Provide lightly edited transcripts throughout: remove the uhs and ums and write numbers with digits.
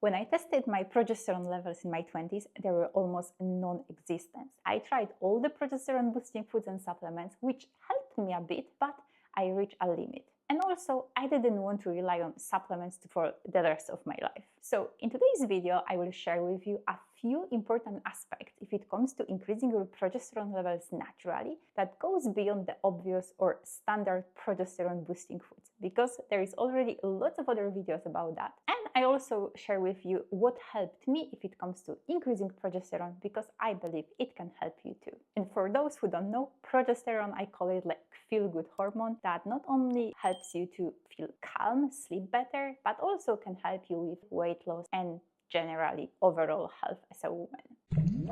When I tested my progesterone levels in my 20s, they were almost non-existent. I tried all the progesterone boosting foods and supplements, which helped me a bit, but I reached a limit. And also, I didn't want to rely on supplements for the rest of my life. So in today's video, I will share with you a few important aspects if it comes to increasing your progesterone levels naturally that goes beyond the obvious or standard progesterone boosting foods, because there is already lots of other videos about that. And I also share with you what helped me if it comes to increasing progesterone, because I believe it can help you too. And for those who don't know, progesterone, I call it like feel-good hormone that not only helps you to feel calm, sleep better, but also can help you with weight loss and generally overall health as a woman.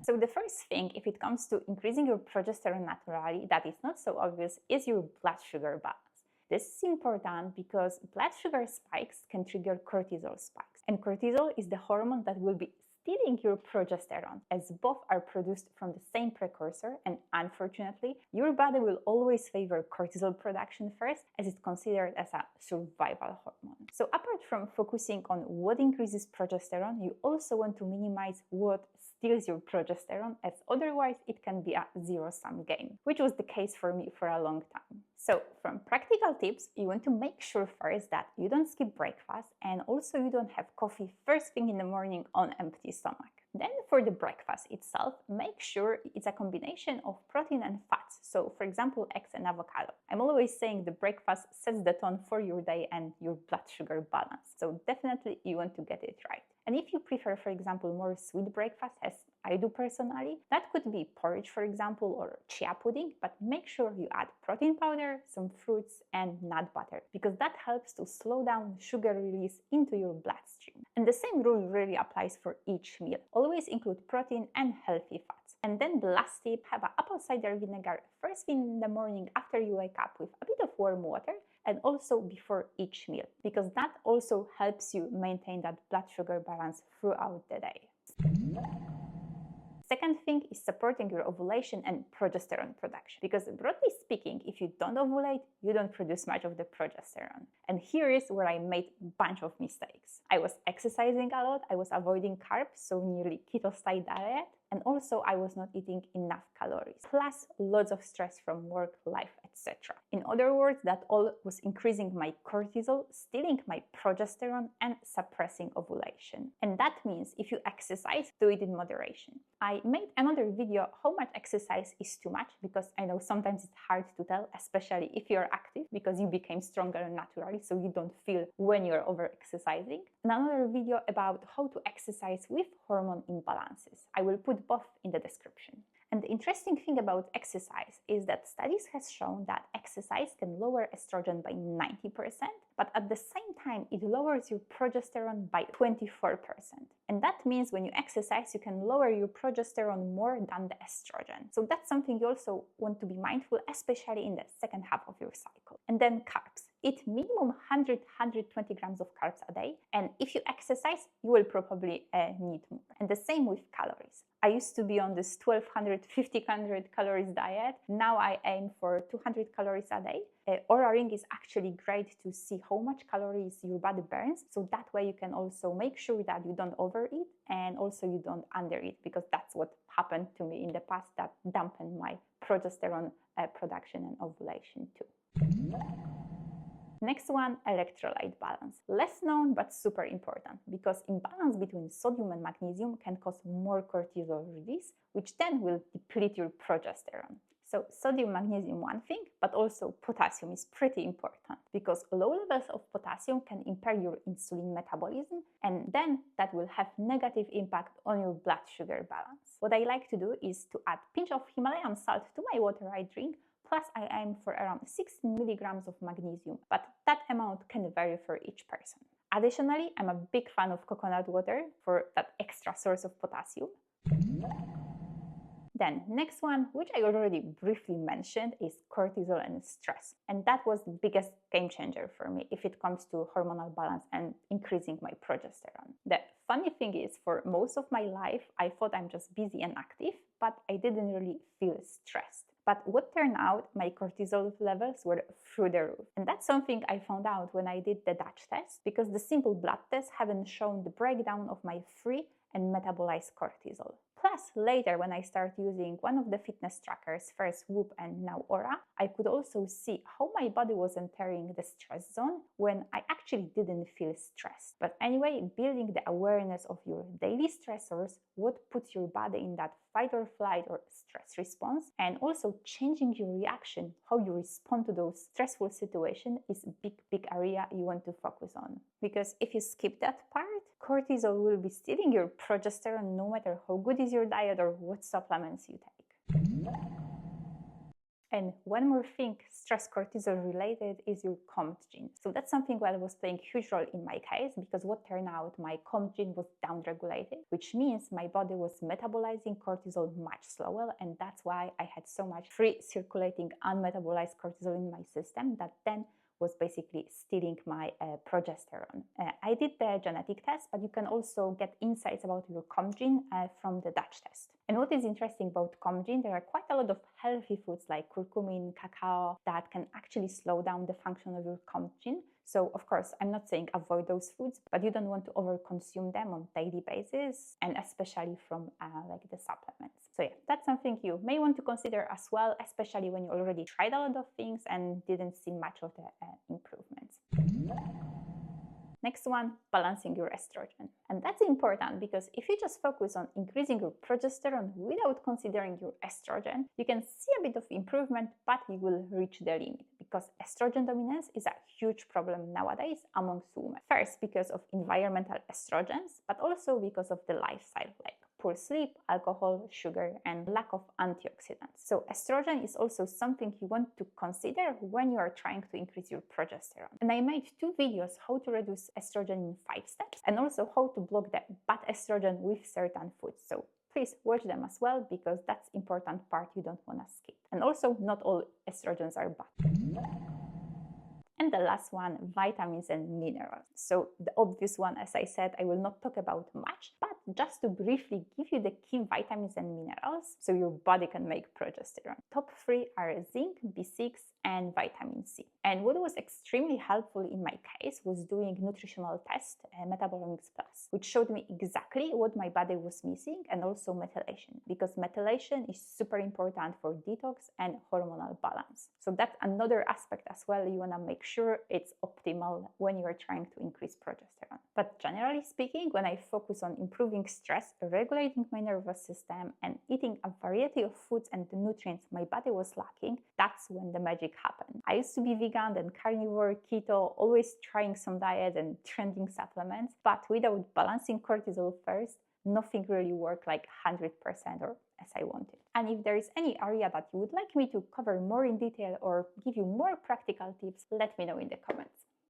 So the first thing, if it comes to increasing your progesterone naturally, that is not so obvious, is your blood sugar balance. This is important because blood sugar spikes can trigger cortisol spikes. And cortisol is the hormone that will be stealing your progesterone, as both are produced from the same precursor, and unfortunately, your body will always favor cortisol production first, as it's considered as a survival hormone. So apart from focusing on what increases progesterone, you also want to minimize what steals your progesterone, as otherwise it can be a zero-sum game, which was the case for me for a long time. So from practical tips, you want to make sure first that you don't skip breakfast, and also you don't have coffee first thing in the morning on empty stomach. Then for the breakfast itself, make sure it's a combination of protein and fats. So for example, eggs and avocado. I'm always saying the breakfast sets the tone for your day and your blood sugar balance. So definitely you want to get it right. And if you prefer, for example, more sweet breakfast, as I do personally, that could be porridge, for example, or chia pudding, but make sure you add protein powder, some fruits, and nut butter, because that helps to slow down sugar release into your bloodstream. And the same rule really applies for each meal. Always include protein and healthy fats. And then the last tip, have an apple cider vinegar first thing in the morning after you wake up with a bit of warm water, and also before each meal, because that also helps you maintain that blood sugar balance throughout the day. Second thing is supporting your ovulation and progesterone production, because broadly speaking, if you don't ovulate, you don't produce much of the progesterone. And here is where I made a bunch of mistakes. I was exercising a lot, I was avoiding carbs, so nearly keto-style diet, and also I was not eating enough calories, plus lots of stress from work, life, etc. In other words, that all was increasing my cortisol, stealing my progesterone, and suppressing ovulation. And that means if you exercise, do it in moderation. I made another video how much exercise is too much, because I know sometimes it's hard to tell, especially if you're active, because you became stronger naturally, so you don't feel when you're over-exercising. And another video about how to exercise with hormone imbalances. I will put both in the description. And the interesting thing about exercise is that studies have shown that exercise can lower estrogen by 90%, but at the same time, it lowers your progesterone by 24%. And that means when you exercise, you can lower your progesterone more than the estrogen. So that's something you also want to be mindful, especially in the second half of your cycle. And then carbs. Eat minimum 100-120 grams of carbs a day. And if you exercise, you will probably need more. And the same with calories. I used to be on this 1200-1500 calories diet. Now I aim for 200 calories a day. Oura Ring is actually great to see how much calories your body burns. So that way you can also make sure that you don't overeat and also you don't undereat, because that's what happened to me in the past, that dampened my progesterone production and ovulation too. Next one, electrolyte balance. Less known but super important, because imbalance between sodium and magnesium can cause more cortisol release, which then will deplete your progesterone. So sodium, magnesium, one thing, but also potassium is pretty important, because low levels of potassium can impair your insulin metabolism, and then that will have negative impact on your blood sugar balance. What I like to do is to add a pinch of Himalayan salt to my water I drink, plus I aim for around 16 milligrams of magnesium, but that amount can vary for each person. Additionally, I'm a big fan of coconut water for that extra source of potassium. Then next one, which I already briefly mentioned, is cortisol and stress. And that was the biggest game changer for me if it comes to hormonal balance and increasing my progesterone. The funny thing is, for most of my life, I thought I'm just busy and active, but I didn't really feel stressed. But what turned out, my cortisol levels were through the roof. And that's something I found out when I did the Dutch test, because the simple blood tests haven't shown the breakdown of my free and metabolized cortisol. Plus, later when I started using one of the fitness trackers, first Whoop and now Aura, I could also see how my body was entering the stress zone when I actually didn't feel stressed. But anyway, building the awareness of your daily stressors, what puts your body in that fight or flight or stress response, and also changing your reaction, how you respond to those stressful situations, is a big area you want to focus on. Because if you skip that part, cortisol will be stealing your progesterone no matter how good is your diet or what supplements you take. And one more thing, stress cortisol related, is your COMT gene. So that's something that was playing a huge role in my case, because what turned out, my COMT gene was downregulated, which means my body was metabolizing cortisol much slower, and that's why I had so much free circulating unmetabolized cortisol in my system that then was basically stealing my progesterone. I did the genetic test, but you can also get insights about your COMT gene from the Dutch test. And what is interesting about COMT gene, there are quite a lot of healthy foods like curcumin, cacao, that can actually slow down the function of your COMT gene. So of course, I'm not saying avoid those foods, but you don't want to overconsume them on a daily basis, and especially from like the supplements. So yeah, that's something you may want to consider as well, especially when you already tried a lot of things and didn't see much of the improvements. Next one, balancing your estrogen. And that's important because if you just focus on increasing your progesterone without considering your estrogen, you can see a bit of improvement, but you will reach the limit, because estrogen dominance is a huge problem nowadays amongst women. First, because of environmental estrogens, but also because of the lifestyle, like poor sleep, alcohol, sugar, and lack of antioxidants. So estrogen is also something you want to consider when you are trying to increase your progesterone. And I made 2 videos how to reduce estrogen in 5 steps, and also how to block the bad estrogen with certain foods. So please watch them as well, because that's important part you don't want to skip. And also, not all estrogens are bad. And the last one, vitamins and minerals. So the obvious one, as I said, I will not talk about much, but just to briefly give you the key vitamins and minerals so your body can make progesterone. Top 3 are zinc, B6, and vitamin C. And what was extremely helpful in my case was doing nutritional test, Metabolomics Plus, which showed me exactly what my body was missing, and also methylation, because methylation is super important for detox and hormonal balance. So that's another aspect as well you want to make sure it's optimal when you are trying to increase progesterone. But generally speaking, when I focus on improving stress, regulating my nervous system, and eating a variety of foods and the nutrients my body was lacking, that's when the magic happened. I used to be vegan and carnivore, keto, always trying some diet and trending supplements, but without balancing cortisol first, nothing really worked like 100% or as I wanted. And if there is any area that you would like me to cover more in detail or give you more practical tips, let me know in the comments.